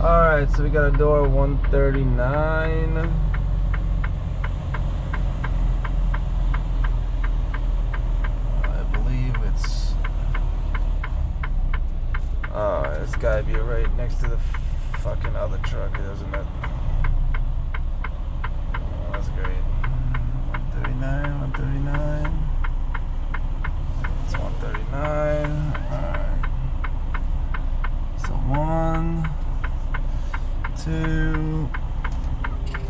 Alright, so we got a door 139. I believe it's... Oh, it's gotta be right next to the fucking other truck, isn't it? Oh, that's great. 139, 139. It's 139. Alright. So 1, 2,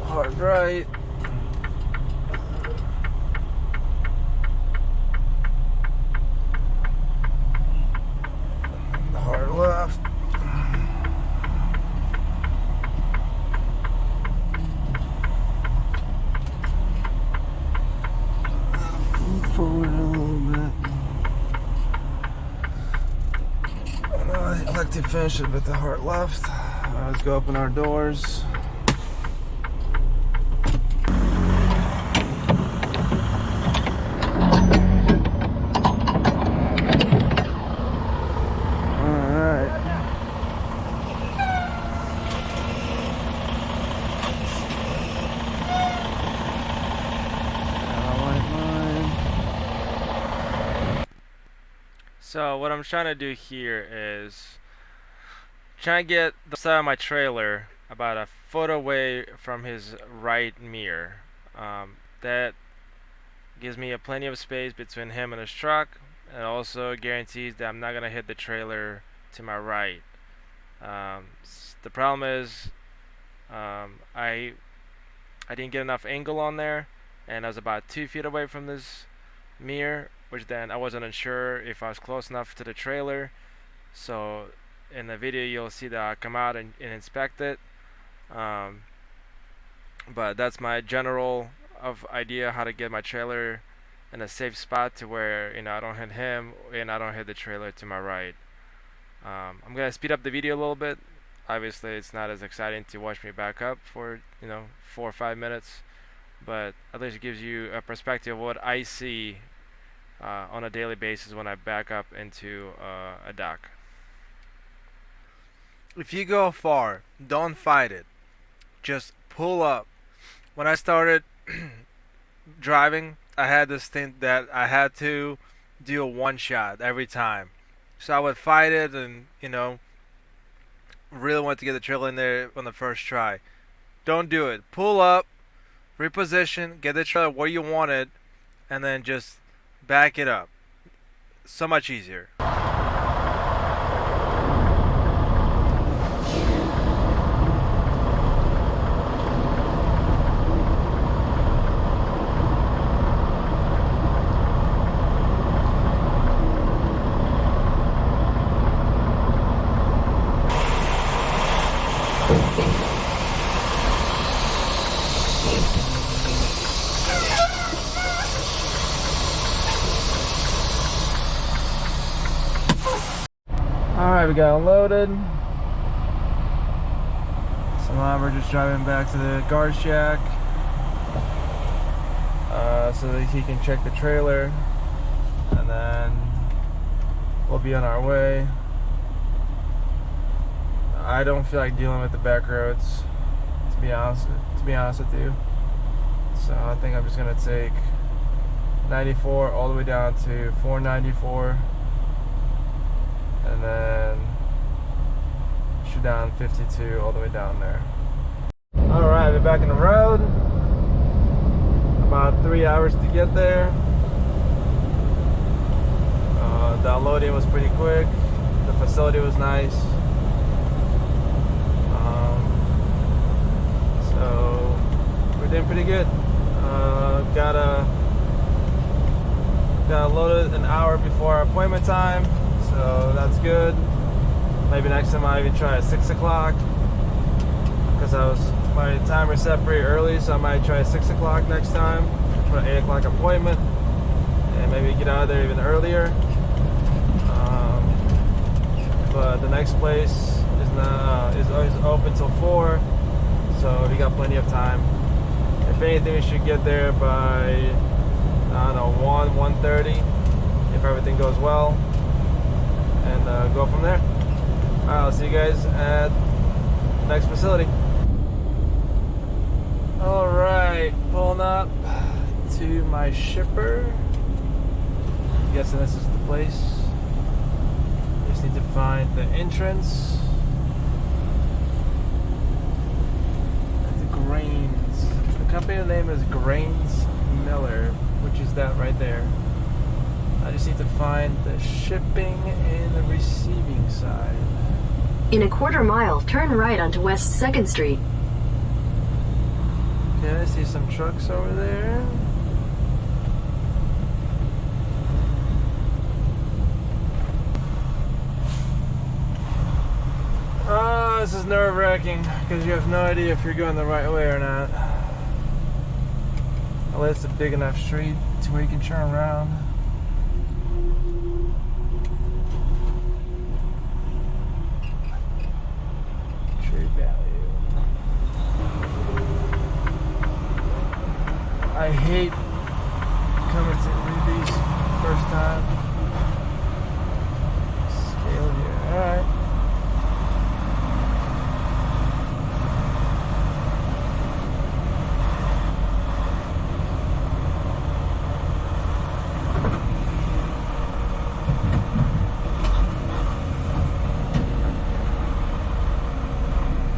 hard right. Hard left. Move forward a little bit. I like to finish it with the hard left. Let's go open our doors. So what I'm trying to do here is trying to get the side of my trailer about a foot away from his right mirror. That gives me plenty of space between him and his truck, and also guarantees that I'm not gonna hit the trailer to my right. The problem is I didn't get enough angle on there, and I was about 2 feet away from this mirror, which then I wasn't unsure if I was close enough to the trailer. So in the video you'll see that I come out and inspect it, but that's my general idea how to get my trailer in a safe spot to where I don't hit him and I don't hit the trailer to my right. I'm gonna speed up the video a little bit. Obviously it's not as exciting to watch me back up for 4 or 5 minutes, but at least it gives you a perspective of what I see on a daily basis when I back up into a dock. If you go far, don't fight it. Just pull up. When I started driving, I had this thing that I had to do a one shot every time. So I would fight it and, really want to get the trailer in there on the first try. Don't do it. Pull up, reposition, get the trailer where you want it, and then just back it up. So much easier. Alright, we got unloaded. So now we're just driving back to the guard shack so that he can check the trailer, and then we'll be on our way. I don't feel like dealing with the back roads, to be honest with you. So I think I'm just gonna take 94 all the way down to 494, and then shoot down 52 all the way down there. Alright, we're back in the road. About 3 hours to get there. The unloading was pretty quick. The facility was nice. So we're doing pretty good. Got loaded an hour before our appointment time, so that's good. Maybe next time I'll even try at 6 o'clock, because my timer set pretty early, so I might try at 6 o'clock next time for an 8 o'clock appointment, and maybe get out of there even earlier. But the next place is always open till 4, so we got plenty of time. If anything, we should get there by, I don't know, 1:30 if everything goes well, and go from there. Alright, I'll see you guys at next facility. All right, pulling up to my shipper. I'm guessing this is the place. Just need to find the entrance. The Grains. The company name is Grains Miller, which is that right there. I just need to find the shipping and the receiving side. In a quarter mile, turn right onto West 2nd Street. Okay, I see some trucks over there. Oh, this is nerve-wracking because you have no idea if you're going the right way or not. Unless it's a big enough street to where you can turn around. True value. I hate coming to these first time. Scale here. Alright.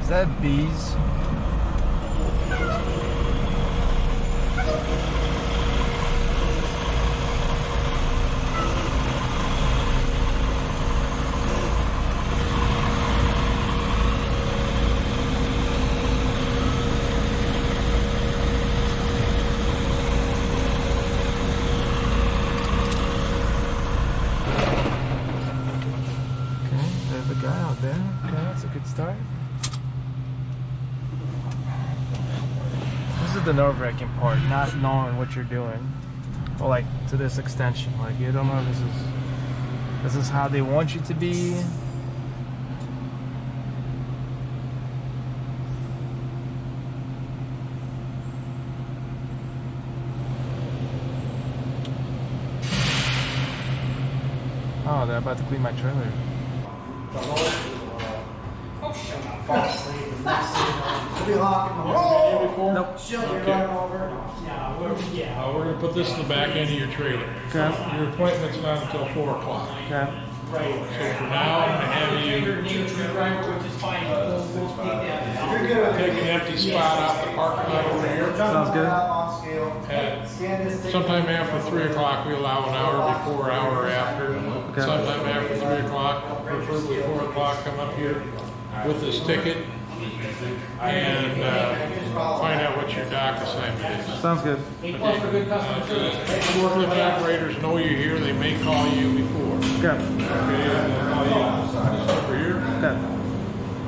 Is that bees? There's a guy out there. Okay, that's a good start. This is the nerve-wracking part, not knowing what you're doing. Well, like to this extension, like you don't know if this is how they want you to be. Oh, they're about to clean my trailer. Nope. We're going to put this in the back end of your trailer. Okay. Your appointment's not until 4 o'clock. Okay. So for now, I'm going to have you take an empty spot out the parking lot over here. Sounds good. And sometime after 3 o'clock, we allow an hour before, hour after. Okay. Sometime after 3 o'clock, preferably 4 o'clock, come up here with this ticket and find out what your dock assignment is. Sounds good. Forklift operators know you're here. They may call you before. Okay. Okay, and they'll call you over here. Okay.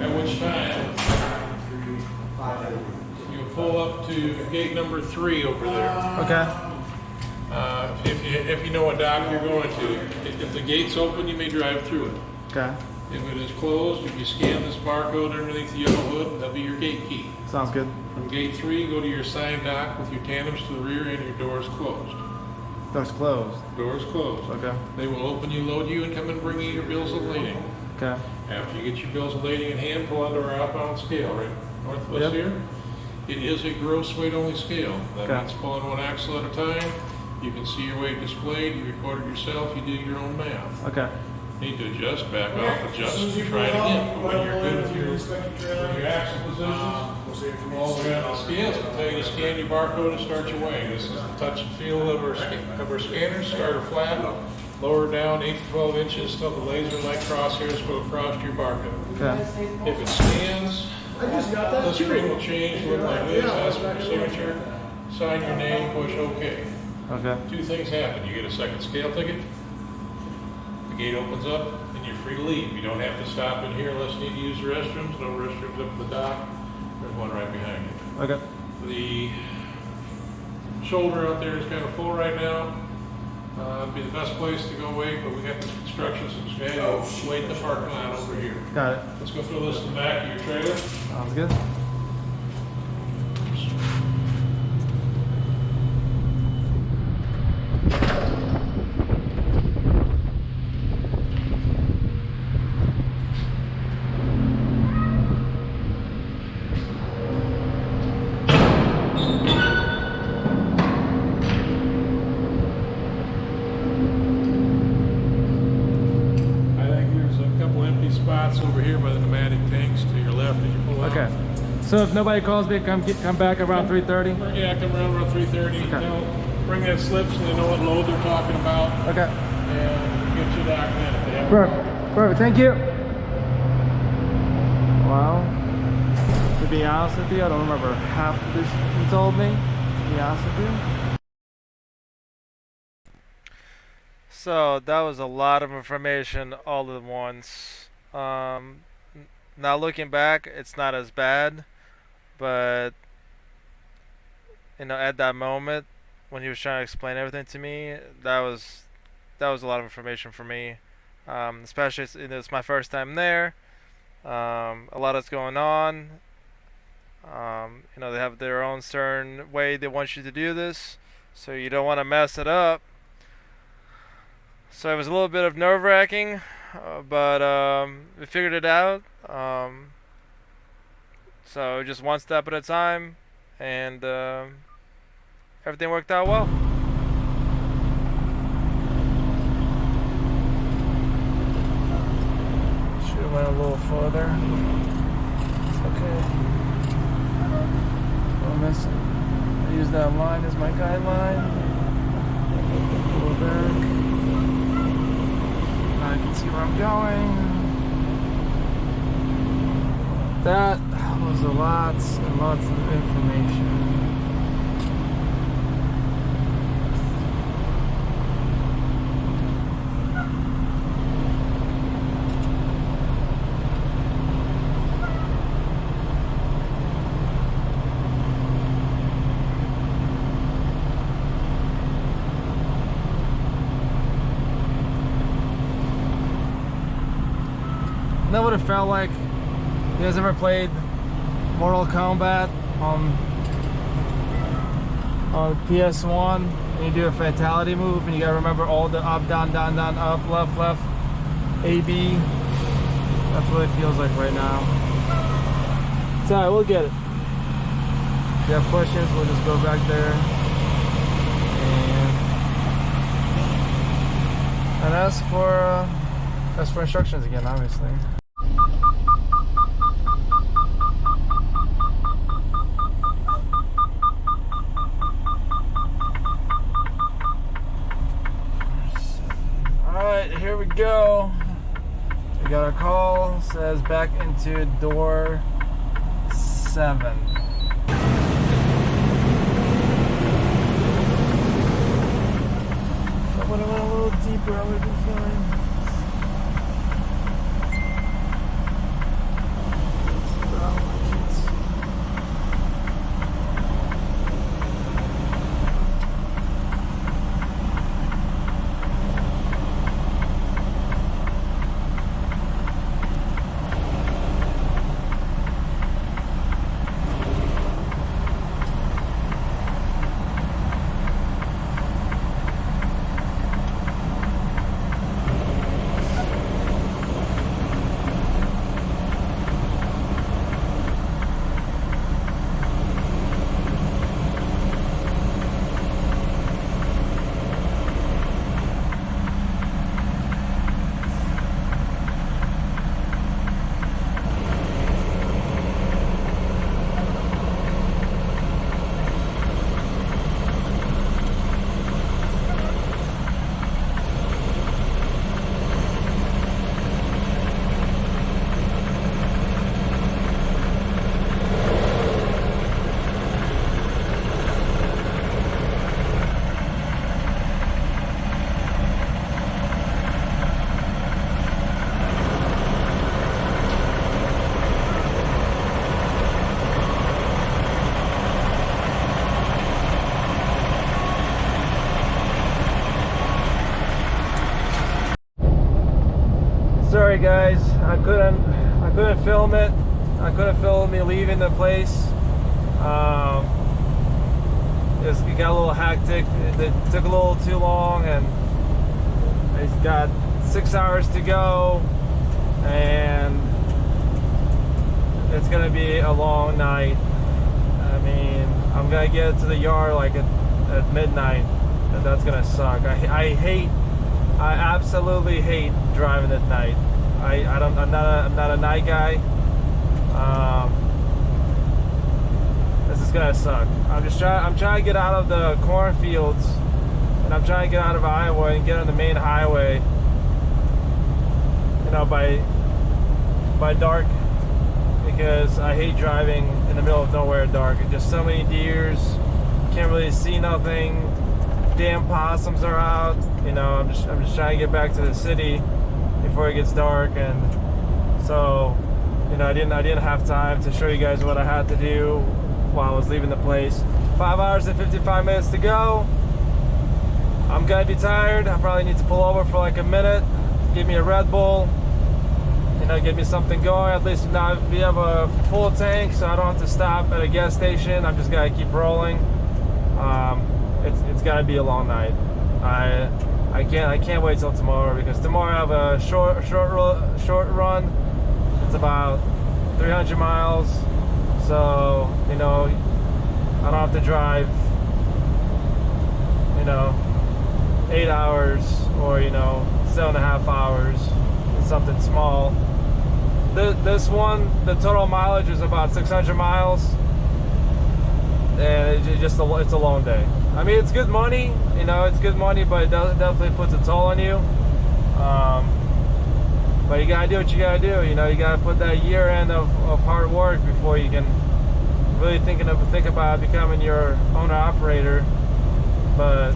At which time you pull up to gate number 3 over there. Okay. If you know what dock you're going to, if the gate's open, you may drive through it. Okay. If it is closed, if you scan this barcode underneath the yellow hood, that'll be your gate key. Sounds good. From gate 3, go to your assigned dock with your tandems to the rear and your doors closed. Door's closed. Doors closed. Okay. They will open you, load you, and come and bring you your bills of lading. Okay. After you get your bills of lading in hand, pull onto our outbound scale right north of us Yep. here. It is a gross weight only scale. That Okay. means pulling one axle at a time. You can see your weight displayed, you record it yourself, you do your own math. Okay. Need to adjust, back off, adjust, try it again. When you're good with your axle positions, all the way on the scales, I'll tell you to scan your barcode and start your weighing. This is the touch and feel of our scanners. Start her flat, lower down 8 to 12 inches till the laser-like crosshairs go across your barcode. Okay. If it scans, the screen will change, look like this, ask for your signature, sign your name, push OK. Okay. 2 things happen. You get a second scale ticket, the gate opens up, and you're free to leave. You don't have to stop in here unless you need to use the restrooms. No restrooms up at the dock. There's one right behind you. Okay. The shoulder out there is kind of full right now. It'd be the best place to go wait, but we got the construction, so just go wait in the parking lot over here. Got it. Let's go throw this in the back of your trailer. Sounds good. automatic tanks to your left as you pull out. Okay. So if nobody calls me, come back around 3:30. Yeah, come around 3:30. Okay. They'll bring that slip so they know what load they're talking about, Okay. and get you documented. If they have a Perfect. Perfect. Thank you. Well, to be honest with you, I don't remember half of this you told me. To be honest with you. So that was a lot of information all at once. Now looking back, it's not as bad, but at that moment when he was trying to explain everything to me, that was a lot of information for me. Especially it's my first time there. A lot is going on. They have their own certain way they want you to do this, so you don't want to mess it up. So it was a little bit of nerve-wracking, but we figured it out. So just one step at a time, and everything worked out well. Should have went a little further. It's okay. Don't miss it. I use that line as my guideline. Go back. Now I can see where I'm going. That was lots and lots of information. You know what it felt like? You guys ever played Mortal Kombat on PS1 and you do a fatality move and you gotta remember all the up, down, down, down, up, left, left, A, B? That's what it feels like right now. It's alright, we'll get it. If you have questions, we'll just go back there and ask for instructions again, obviously. Here we go. We got our call. Says back into door 7. If I would have went a little deeper, I would have been fine. Sorry guys, I couldn't film it. I couldn't film me leaving the place. It got a little hectic. It took a little too long, and it's got 6 hours to go, and it's gonna be a long night. I mean, I'm gonna get to the yard like at midnight, and that's gonna suck. I absolutely hate driving at night. I'm not a night guy. This is gonna suck. I'm trying to get out of the cornfields, and I'm trying to get out of Iowa and get on the main highway. You know, by dark, because I hate driving in the middle of nowhere at dark. It's just so many deers, can't really see nothing. Damn possums are out. You know, I'm just trying to get back to the city before it gets dark, and so, you know, I didn't have time to show you guys what I had to do while I was leaving the place. 5 hours and 55 minutes to go. I'm gonna be tired. I probably need to pull over for like a minute, give me a Red Bull, you know, get me something going. At least now we have a full tank, so I don't have to stop at a gas station. I'm just gonna keep rolling. It's gotta be a long night. I can't wait till tomorrow, because tomorrow I have a short run. It's about 300 miles, so, you know, I don't have to drive, you know, 8 hours or, you know, 7.5 hours. It's something small. This one, the total mileage is about 600 miles, and it's a long day. I mean, it's good money, you know, it's good money, but it definitely puts a toll on you. But you gotta do what you gotta do. You know, you gotta put that year in of hard work before you can really think about becoming your owner operator. But,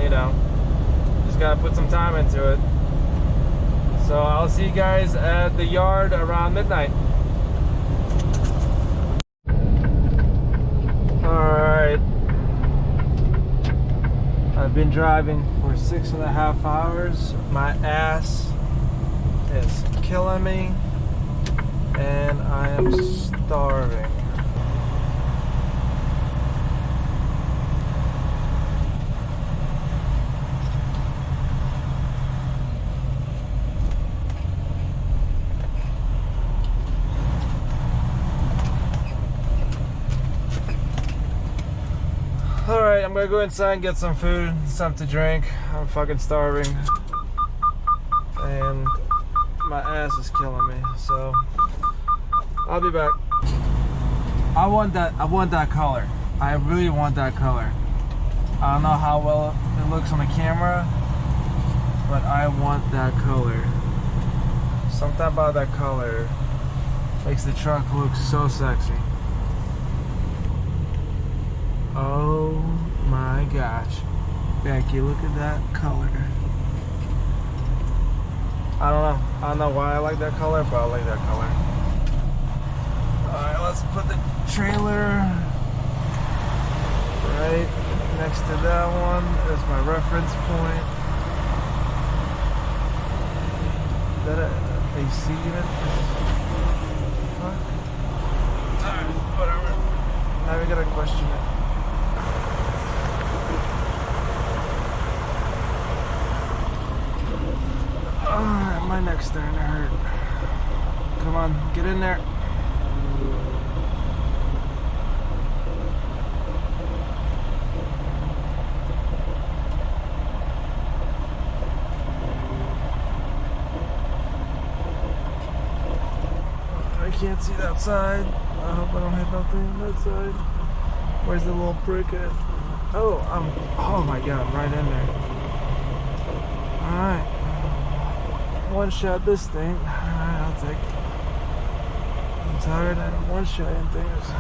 you know, just gotta put some time into it. So I'll see you guys at the yard around midnight. Alright. I've been driving for 6.5 hours. My ass is killing me, and I am starving. Alright, I'm gonna go inside and get some food, something to drink. I'm fucking starving, and my ass is killing me, so I'll be back. I want that color. I really want that color. I don't know how well it looks on the camera, but I want that color. Something about that color makes the truck look so sexy. Oh my gosh. Becky, look at that color. I don't know why I like that color, but I like that color. Alright, let's put the trailer right next to that one as my reference point. Is that a AC unit? Fuck. Alright, whatever. Now we gotta question it. Alright, my neck's starting to hurt. Come on, get in there. I can't see that side. I hope I don't hit nothing on that side. Where's the little prick at? Oh my god, I'm right in there. Alright. One shot this thing. Alright, I'll take it. I'm tired of one shotting things.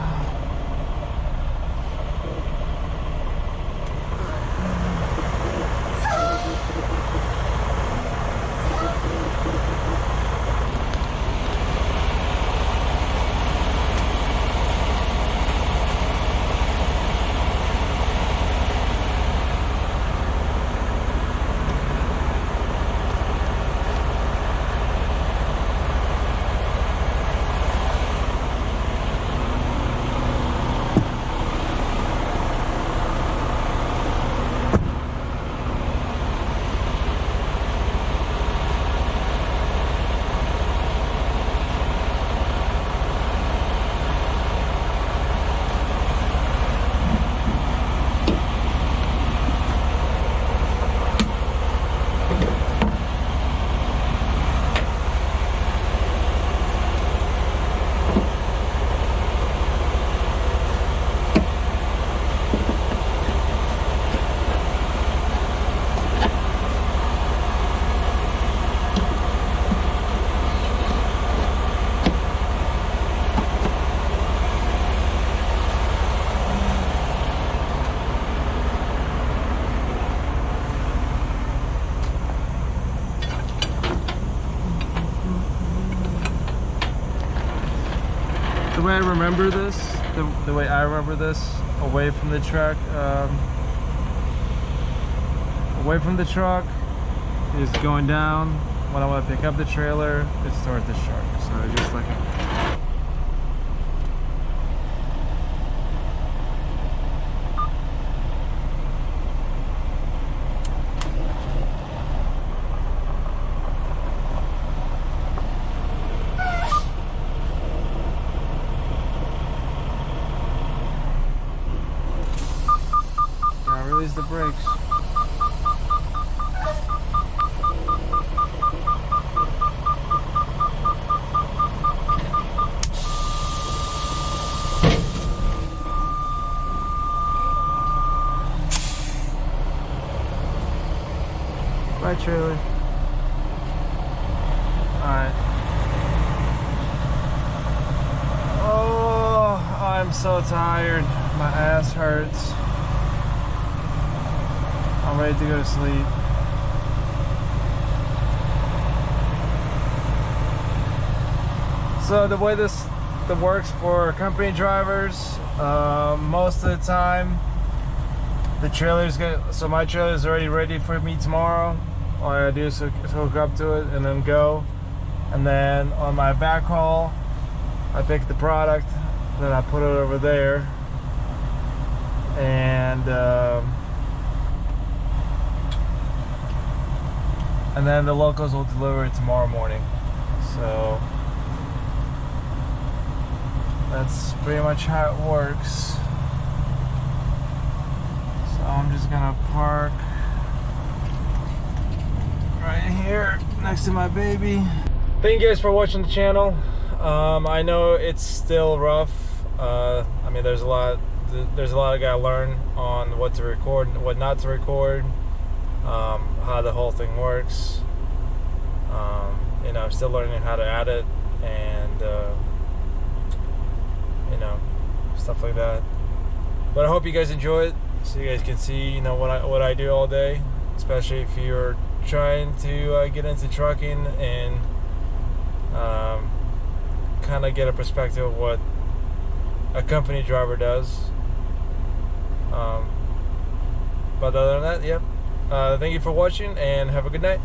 the way I remember this, the way I remember this, away from the truck, is going down. When I want to pick up the trailer, it's towards the shark. So just like release the brakes. Bye, trailer. Alright. Oh, I'm so tired. My ass hurts. I'm ready to go to sleep. So the way this works for company drivers, most of the time the trailer's so my trailer is already ready for me tomorrow. All I gotta do is hook up to it and then go. And then on my back haul, I pick the product, then I put it over there, and then the locals will deliver it tomorrow morning. So that's pretty much how it works. So I'm just gonna park right here next to my baby. Thank you guys for watching the channel. I know it's still rough. I mean, there's a lot I gotta learn on what to record and what not to record. How the whole thing works. You know, I'm still learning how to edit and you know, stuff like that. But I hope you guys enjoy it, so you guys can see, you know, what I do all day, especially if you're trying to get into trucking and kind of get a perspective of what a company driver does. But other than that, yep. Thank you for watching and have a good night.